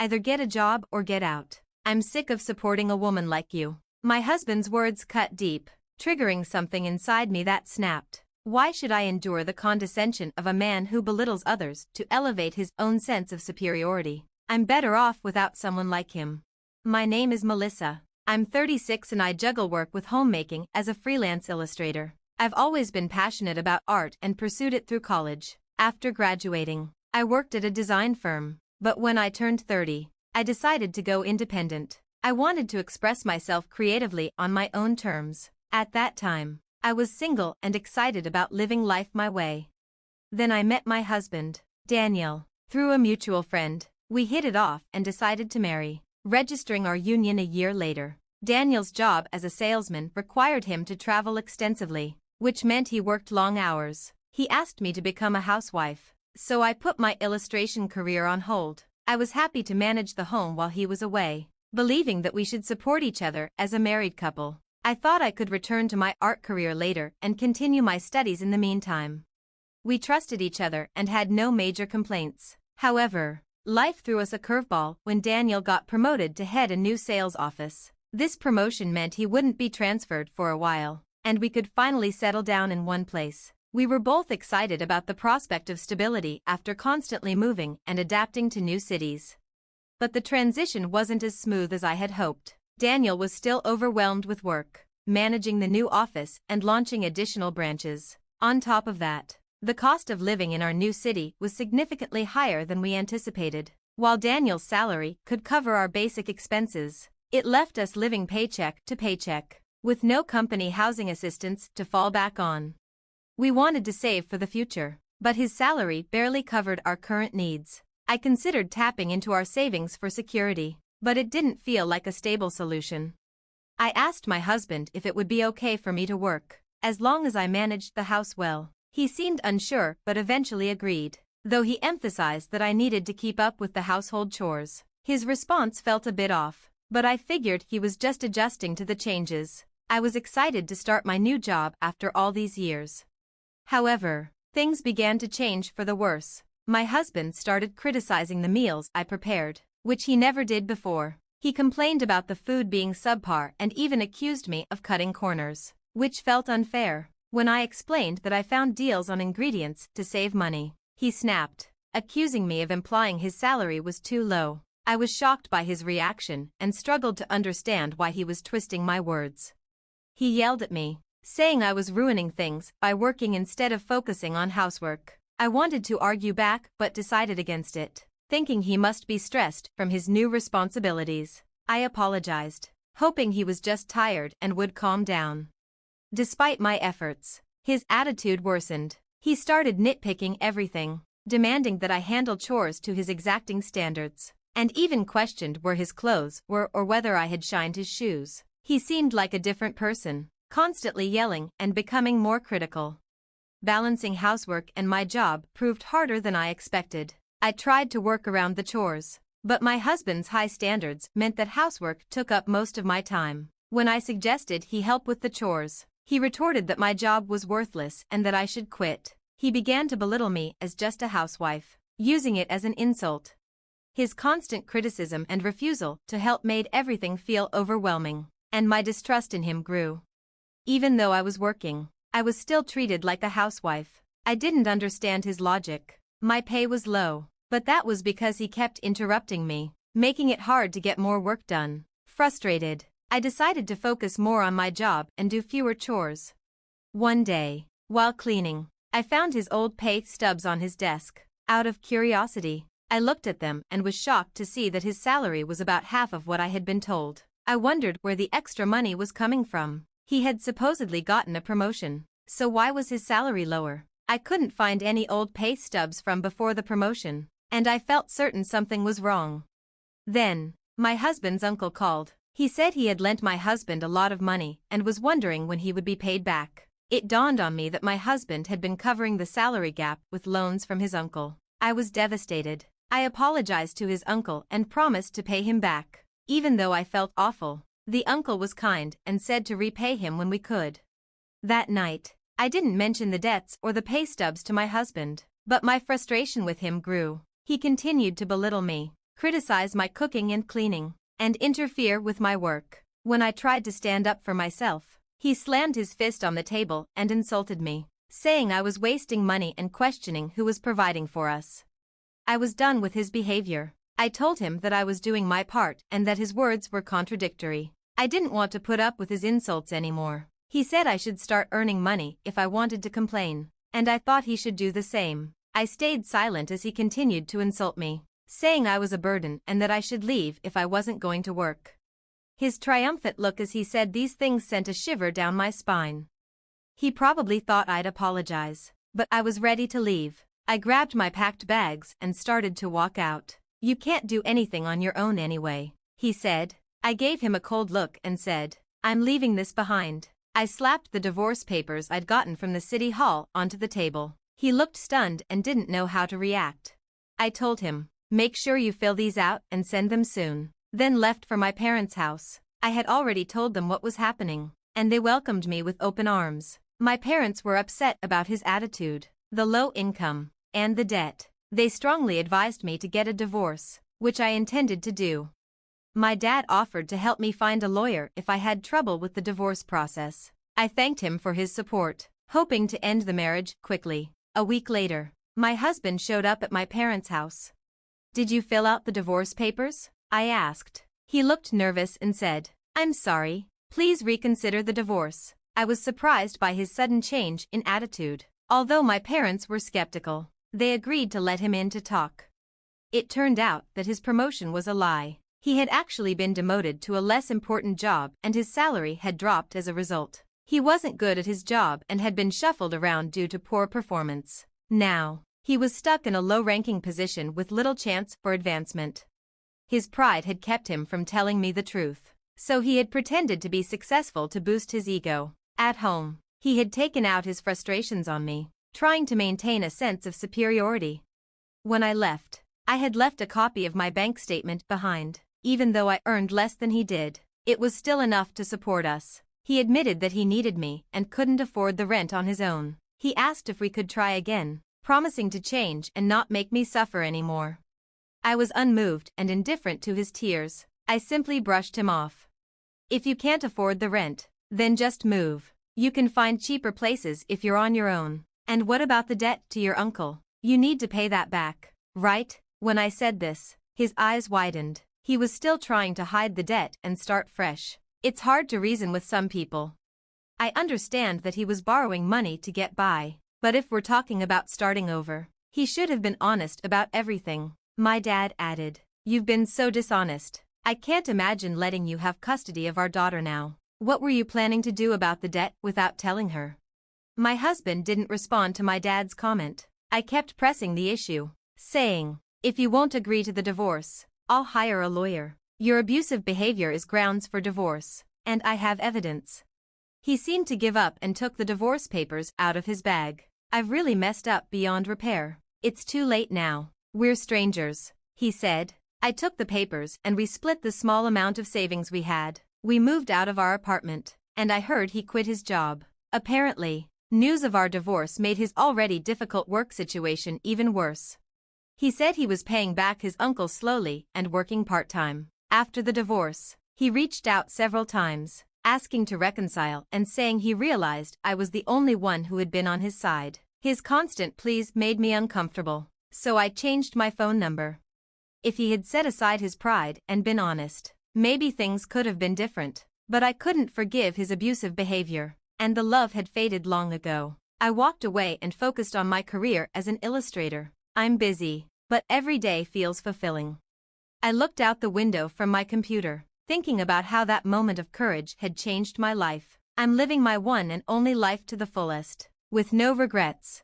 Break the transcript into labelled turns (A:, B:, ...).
A: Either get a job or get out. I'm sick of supporting a woman like you." My husband's words cut deep, triggering something inside me that snapped. Why should I endure the condescension of a man who belittles others to elevate his own sense of superiority? I'm better off without someone like him. My name is Melissa. I'm 36 and I juggle work with homemaking as a freelance illustrator. I've always been passionate about art and pursued it through college. After graduating, I worked at a design firm, but when I turned 30, I decided to go independent. I wanted to express myself creatively on my own terms. At that time, I was single and excited about living life my way. Then I met my husband, Daniel, through a mutual friend. We hit it off and decided to marry, registering our union a year later. Daniel's job as a salesman required him to travel extensively, which meant he worked long hours. He asked me to become a housewife, so I put my illustration career on hold. I was happy to manage the home while he was away, believing that we should support each other as a married couple. I thought I could return to my art career later and continue my studies in the meantime. We trusted each other and had no major complaints. However, life threw us a curveball when Daniel got promoted to head a new sales office. This promotion meant he wouldn't be transferred for a while, and we could finally settle down in one place. We were both excited about the prospect of stability after constantly moving and adapting to new cities. But the transition wasn't as smooth as I had hoped. Daniel was still overwhelmed with work, managing the new office and launching additional branches. On top of that, the cost of living in our new city was significantly higher than we anticipated. While Daniel's salary could cover our basic expenses, it left us living paycheck to paycheck, with no company housing assistance to fall back on. We wanted to save for the future, but his salary barely covered our current needs. I considered tapping into our savings for security, but it didn't feel like a stable solution. I asked my husband if it would be okay for me to work, as long as I managed the house well. He seemed unsure but eventually agreed, though he emphasized that I needed to keep up with the household chores. His response felt a bit off, but I figured he was just adjusting to the changes. I was excited to start my new job after all these years. However, things began to change for the worse. My husband started criticizing the meals I prepared, which he never did before. He complained about the food being subpar and even accused me of cutting corners, which felt unfair. When I explained that I found deals on ingredients to save money, he snapped, accusing me of implying his salary was too low. I was shocked by his reaction and struggled to understand why he was twisting my words. He yelled at me, saying I was ruining things by working instead of focusing on housework. I wanted to argue back but decided against it, thinking he must be stressed from his new responsibilities. I apologized, hoping he was just tired and would calm down. Despite my efforts, his attitude worsened. He started nitpicking everything, demanding that I handle chores to his exacting standards, and even questioned where his clothes were or whether I had shined his shoes. He seemed like a different person, constantly yelling and becoming more critical. Balancing housework and my job proved harder than I expected. I tried to work around the chores, but my husband's high standards meant that housework took up most of my time. When I suggested he help with the chores, he retorted that my job was worthless and that I should quit. He began to belittle me as just a housewife, using it as an insult. His constant criticism and refusal to help made everything feel overwhelming, and my distrust in him grew. Even though I was working, I was still treated like a housewife. I didn't understand his logic. My pay was low, but that was because he kept interrupting me, making it hard to get more work done. Frustrated, I decided to focus more on my job and do fewer chores. One day, while cleaning, I found his old pay stubs on his desk. Out of curiosity, I looked at them and was shocked to see that his salary was about half of what I had been told. I wondered where the extra money was coming from. He had supposedly gotten a promotion, so why was his salary lower? I couldn't find any old pay stubs from before the promotion, and I felt certain something was wrong. Then, my husband's uncle called. He said he had lent my husband a lot of money and was wondering when he would be paid back. It dawned on me that my husband had been covering the salary gap with loans from his uncle. I was devastated. I apologized to his uncle and promised to pay him back. Even though I felt awful, the uncle was kind and said to repay him when we could. That night, I didn't mention the debts or the pay stubs to my husband, but my frustration with him grew. He continued to belittle me, criticize my cooking and cleaning, and interfere with my work. When I tried to stand up for myself, he slammed his fist on the table and insulted me, saying I was wasting money and questioning who was providing for us. I was done with his behavior. I told him that I was doing my part and that his words were contradictory. I didn't want to put up with his insults anymore. He said I should start earning money if I wanted to complain, and I thought he should do the same. I stayed silent as he continued to insult me, saying I was a burden and that I should leave if I wasn't going to work. His triumphant look as he said these things sent a shiver down my spine. He probably thought I'd apologize, but I was ready to leave. I grabbed my packed bags and started to walk out. "You can't do anything on your own anyway," he said. I gave him a cold look and said, "I'm leaving this behind." I slapped the divorce papers I'd gotten from the city hall onto the table. He looked stunned and didn't know how to react. I told him, "Make sure you fill these out and send them soon," then left for my parents' house. I had already told them what was happening, and they welcomed me with open arms. My parents were upset about his attitude, the low income, and the debt. They strongly advised me to get a divorce, which I intended to do. My dad offered to help me find a lawyer if I had trouble with the divorce process. I thanked him for his support, hoping to end the marriage quickly. A week later, my husband showed up at my parents' house. "Did you fill out the divorce papers?" I asked. He looked nervous and said, "I'm sorry, please reconsider the divorce." I was surprised by his sudden change in attitude. Although my parents were skeptical, they agreed to let him in to talk. It turned out that his promotion was a lie. He had actually been demoted to a less important job and his salary had dropped as a result. He wasn't good at his job and had been shuffled around due to poor performance. Now, he was stuck in a low-ranking position with little chance for advancement. His pride had kept him from telling me the truth, so he had pretended to be successful to boost his ego. At home, he had taken out his frustrations on me, trying to maintain a sense of superiority. When I left, I had left a copy of my bank statement behind. Even though I earned less than he did, it was still enough to support us. He admitted that he needed me and couldn't afford the rent on his own. He asked if we could try again, promising to change and not make me suffer anymore. I was unmoved and indifferent to his tears. I simply brushed him off. "If you can't afford the rent, then just move. You can find cheaper places if you're on your own. And what about the debt to your uncle? You need to pay that back, right?" When I said this, his eyes widened. He was still trying to hide the debt and start fresh. It's hard to reason with some people. I understand that he was borrowing money to get by, but if we're talking about starting over, he should have been honest about everything. My dad added, "You've been so dishonest. I can't imagine letting you have custody of our daughter now. What were you planning to do about the debt without telling her?" My husband didn't respond to my dad's comment. I kept pressing the issue, saying, "If you won't agree to the divorce, I'll hire a lawyer. Your abusive behavior is grounds for divorce, and I have evidence." He seemed to give up and took the divorce papers out of his bag. "I've really messed up beyond repair. It's too late now. We're strangers," he said. I took the papers and we split the small amount of savings we had. We moved out of our apartment, and I heard he quit his job. Apparently, news of our divorce made his already difficult work situation even worse. He said he was paying back his uncle slowly and working part-time. After the divorce, he reached out several times, asking to reconcile and saying he realized I was the only one who had been on his side. His constant pleas made me uncomfortable, so I changed my phone number. If he had set aside his pride and been honest, maybe things could have been different, but I couldn't forgive his abusive behavior, and the love had faded long ago. I walked away and focused on my career as an illustrator. I'm busy, but every day feels fulfilling. I looked out the window from my computer, thinking about how that moment of courage had changed my life. I'm living my one and only life to the fullest, with no regrets.